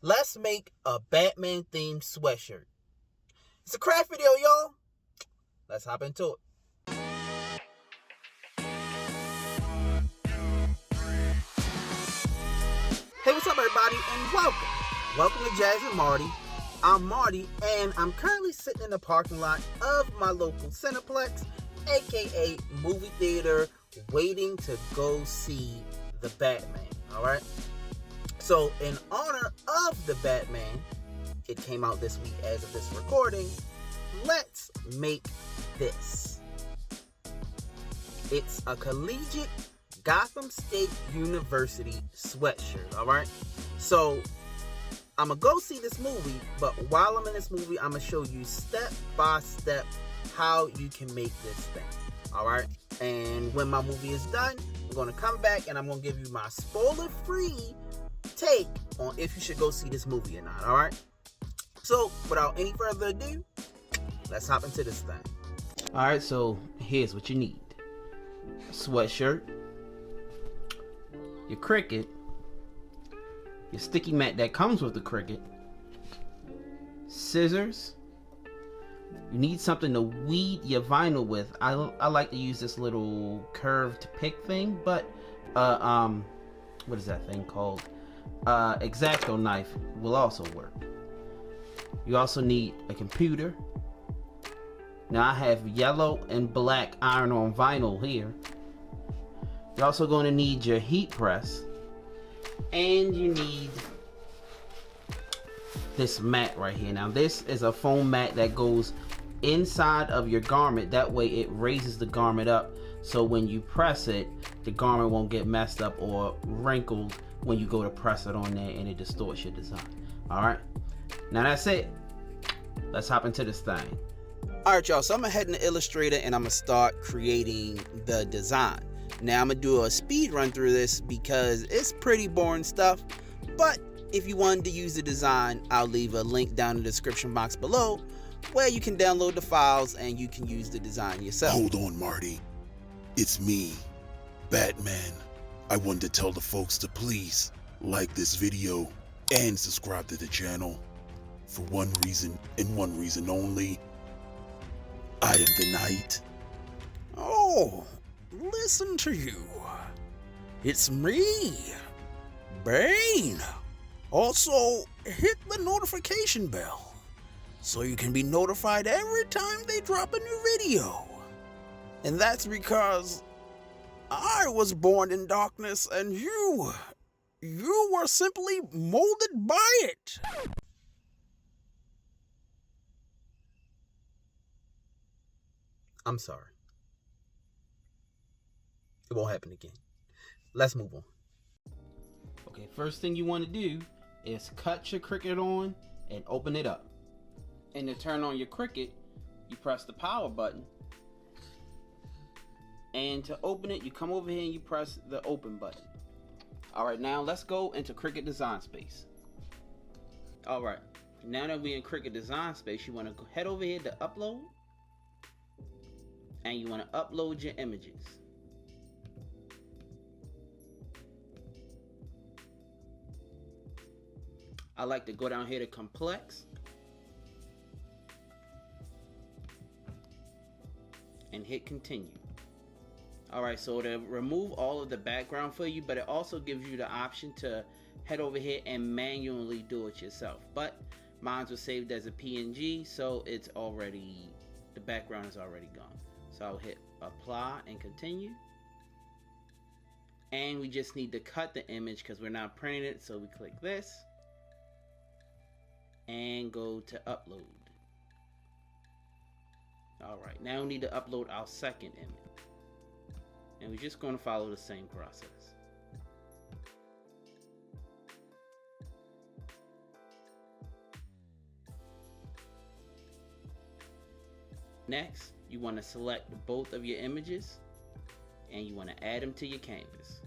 Let's make a Batman themed sweatshirt. It's a craft video, y'all. Let's hop into it. Hey, what's up, everybody, and welcome. Welcome to Jazz and Marty. I'm Marty, and I'm currently sitting in the parking lot of my local Cineplex, aka movie theater, waiting to go see the Batman. Alright? So, in honor of the Batman, it came out this week as of this recording, let's make this. It's a collegiate Gotham State University sweatshirt, alright? So, I'm going to go see this movie, but while I'm in this movie, I'm going to show you step by step how you can make this thing, alright? And when my movie is done, I'm going to come back and I'm going to give you my spoiler-free take on if you should go see this movie or not, alright? So, without any further ado, let's hop into this thing. Alright, so here's what you need. A sweatshirt, your Cricut, your sticky mat that comes with the Cricut, scissors. You need something to weed your vinyl with. I like to use this little curved pick thing, but what is that thing called? X-Acto knife will also work. You also need a computer. Now I have yellow and black iron-on vinyl here. You're also going to need your heat press, and you need this mat right here. Now this is a foam mat that goes inside of your garment. That way it raises the garment up, so when you press it, the garment won't get messed up or wrinkled when you go to press it on there and it distorts your design. Alright, now that's it. Let's hop into this thing. Alright, y'all, so I'm gonna head into Illustrator and I'm gonna start creating the design. Now I'm gonna do a speed run through this because it's pretty boring stuff, but if you wanted to use the design, I'll leave a link down in the description box below where you can download the files and you can use the design yourself. Hold on, Marty. It's me, Batman. I wanted to tell the folks to please like this video and subscribe to the channel for one reason and one reason only. I am the Knight. Oh, listen to you. It's me, Bane. Also, hit the notification bell so you can be notified every time they drop a new video. And that's because I was born in darkness and you were simply molded by it. I'm sorry. It won't happen again. Let's move on. Okay, first thing you want to do is cut your Cricut on and open it up. And to turn on your Cricut, you press the power button. And to open it, you come over here and you press the open button. Alright, now let's go into Cricut Design Space. Alright, now that we're in Cricut Design Space, you want to head over here to Upload. And you want to upload your images. I like to go down here to Complex and hit Continue. Alright, so to remove all of the background for you, but it also gives you the option to head over here and manually do it yourself. But mine was saved as a PNG, so it's already, the background is already gone. So I'll hit Apply and Continue. And we just need to cut the image because we're not printing it, so we click this and go to Upload. Alright, now we need to upload our second image. And we're just going to follow the same process. Next, you want to select both of your images and you want to add them to your canvas.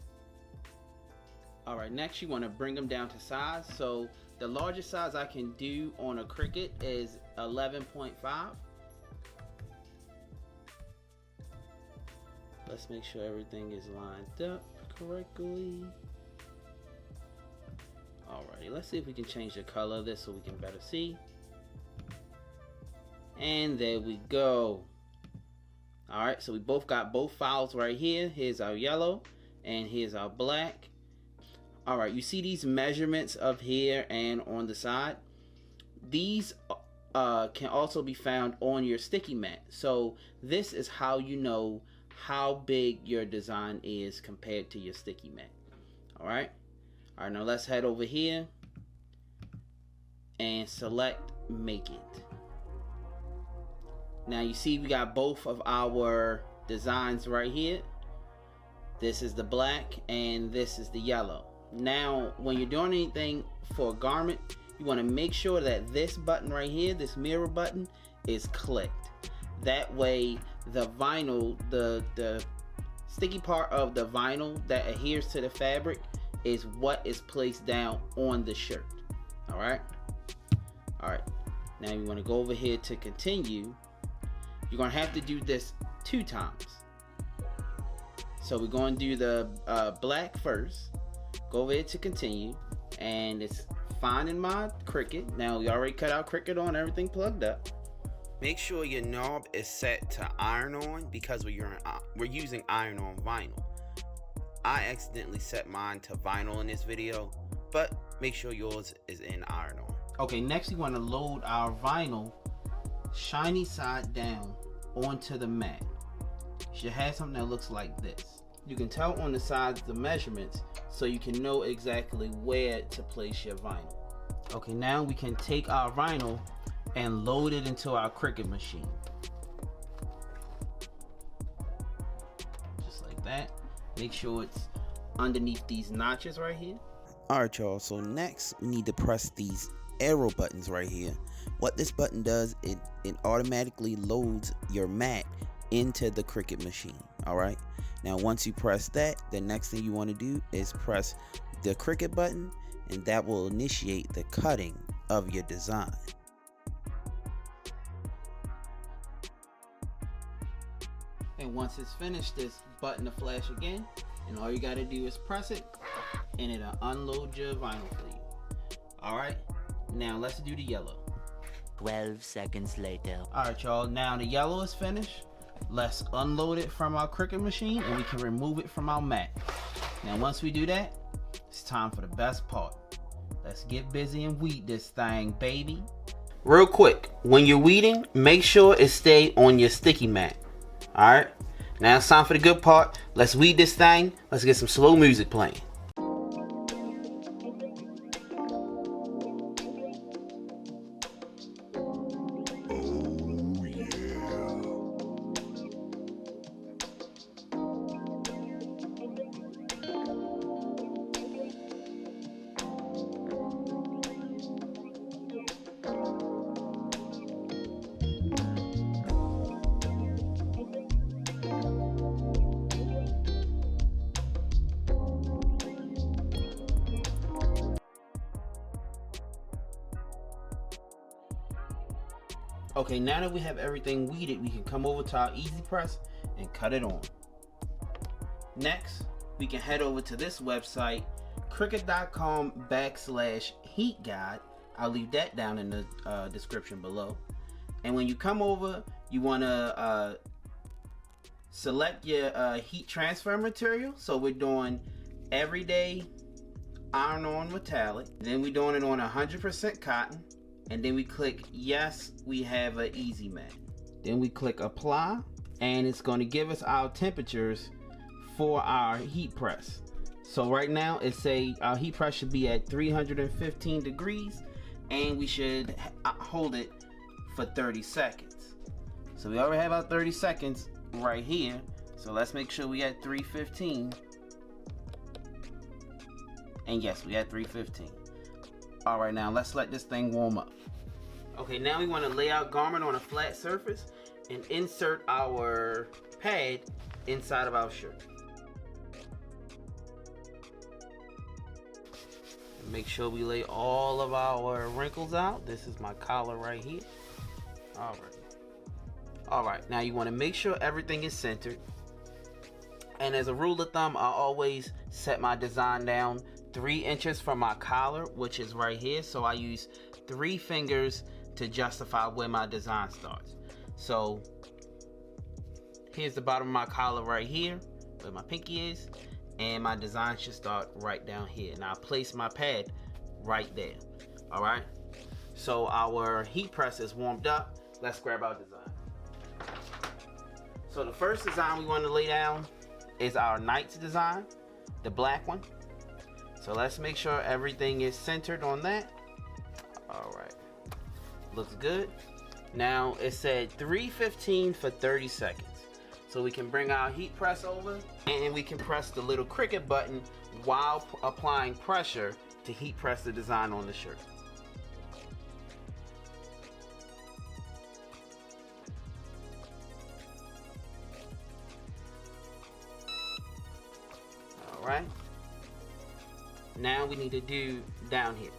Alright, next you want to bring them down to size. So the largest size I can do on a Cricut is 11.5. Let's make sure everything is lined up correctly. Alrighty, let's see if we can change the color of this so we can better see. And there we go. Alright, so we both got both files right here. Here's our yellow and here's our black. Alright, you see these measurements of here and on the side? These can also be found on your sticky mat. So this is how you know how big your design is compared to your sticky mat. Alright, now let's head over here and select make it. Now you see we got both of our designs right here. This is the black and this is the yellow. Now when you're doing anything for a garment, you want to make sure that this button right here, this mirror button, is clicked. That way the vinyl, the sticky part of the vinyl that adheres to the fabric is what is placed down on the shirt. Alright, now you want to go over here to continue. You're going to have to do this 2 times. So we're going to do the black first. Go over here to continue. And it's finding my Cricut. Now we already cut out Cricut on, everything plugged up. Make sure your knob is set to iron on because we're using iron on vinyl. I accidentally set mine to vinyl in this video, but make sure yours is in iron on. Okay, next we want to load our vinyl shiny side down onto the mat. You should have something that looks like this. You can tell on the sides the measurements so you can know exactly where to place your vinyl. Okay, now we can take our vinyl and load it into our Cricut machine. Just like that. Make sure it's underneath these notches right here. Alright y'all, so next we need to press these arrow buttons right here. What this button does, it automatically loads your mat into the Cricut machine. Alright, now once you press that, the next thing you want to do is press the Cricut button, and that will initiate the cutting of your design. And once it's finished, this button will flash again, and all you got to do is press it and it'll unload your vinyl for you. Alright, now let's do the yellow. 12 seconds later. Alright y'all, now the yellow is finished. Let's unload it from our Cricut machine and we can remove it from our mat. Now once we do that, it's time for the best part. Let's get busy and weed this thing, baby. Real quick, when you're weeding, make sure it stay on your sticky mat. Alright, now it's time for the good part. Let's weed this thing. Let's get some slow music playing. Okay, now that we have everything weeded, we can come over to our easy press and cut it on. Next, we can head over to this website, cricut.com/heat guide. I'll leave that down in the description below. And when you come over, you want to select your heat transfer material. So we're doing everyday iron-on metallic. Then we're doing it on 100% cotton. And then we click yes, we have an easy mat. Then we click apply, and it's going to give us our temperatures for our heat press. So right now it say our heat press should be at 315 degrees, and we should hold it for 30 seconds. So we already have our 30 seconds right here. So let's make sure we at 315. And yes, we at 315. All right, now let's let this thing warm up. Okay, now we want to lay our garment on a flat surface and insert our pad inside of our shirt. And make sure we lay all of our wrinkles out. This is my collar right here. All right, now you want to make sure everything is centered. And as a rule of thumb, I always set my design down 3 inches from my collar, which is right here. So I use 3 fingers to justify where my design starts. So here's the bottom of my collar right here, where my pinky is, and my design should start right down here. Now I place my pad right there. All right. So our heat press is warmed up. Let's grab our design. So the first design we want to lay down is our Knights design, the black one. So let's make sure everything is centered on that. All right. Looks good. Now it said 315 for 30 seconds. So we can bring our heat press over and we can press the little Cricut button while applying pressure to heat press the design on the shirt. All right. Now we need to do down here.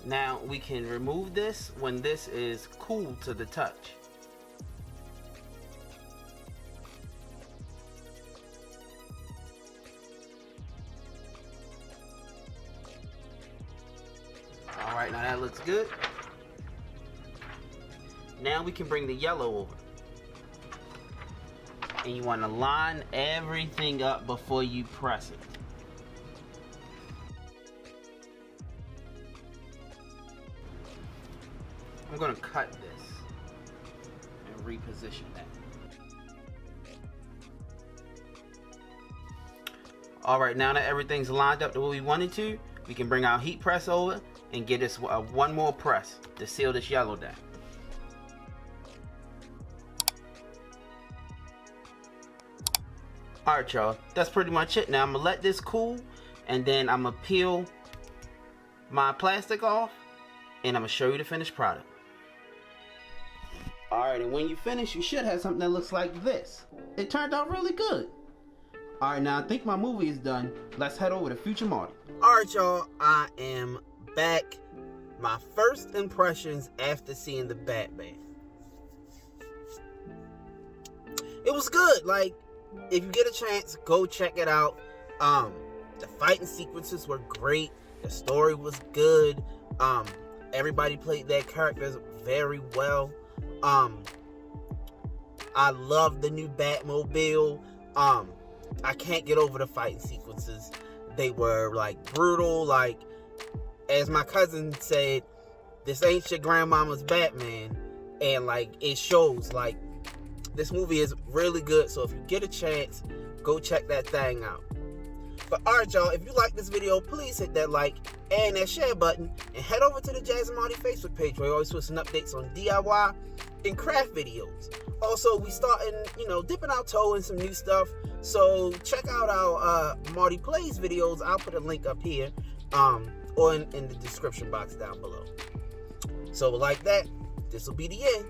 Now we can remove this when this is cool to the touch. All right, now that looks good. Now we can bring the yellow over. And you want to line everything up before you press it. I'm going to cut this and reposition that. Alright, now that everything's lined up the way we wanted to, we can bring our heat press over and get us one more press to seal this yellow down. Alright y'all, that's pretty much it. Now I'm going to let this cool and then I'm going to peel my plastic off and I'm going to show you the finished product. Alright, and when you finish, you should have something that looks like this. It turned out really good. Alright, now I think my movie is done. Let's head over to Future Marty. Alright y'all, I am back. My first impressions after seeing the Batman. It was good. Like, if you get a chance, go check it out. The fighting sequences were great. The story was good. Everybody played their characters very well. I love the new Batmobile. I can't get over the fighting sequences. They were like brutal. Like, as my cousin said, this ain't your grandmama's Batman. And like, it shows. Like, this movie is really good. So if you get a chance, go check that thing out. But alright y'all, if you like this video, please hit that like and that share button and head over to the Jazz and Marty Facebook page where I always post some updates on DIY and craft videos. Also, we starting, dipping our toe in some new stuff. So check out our Marty Plays videos. I'll put a link up here or in the description box down below. So like that, this will be the end.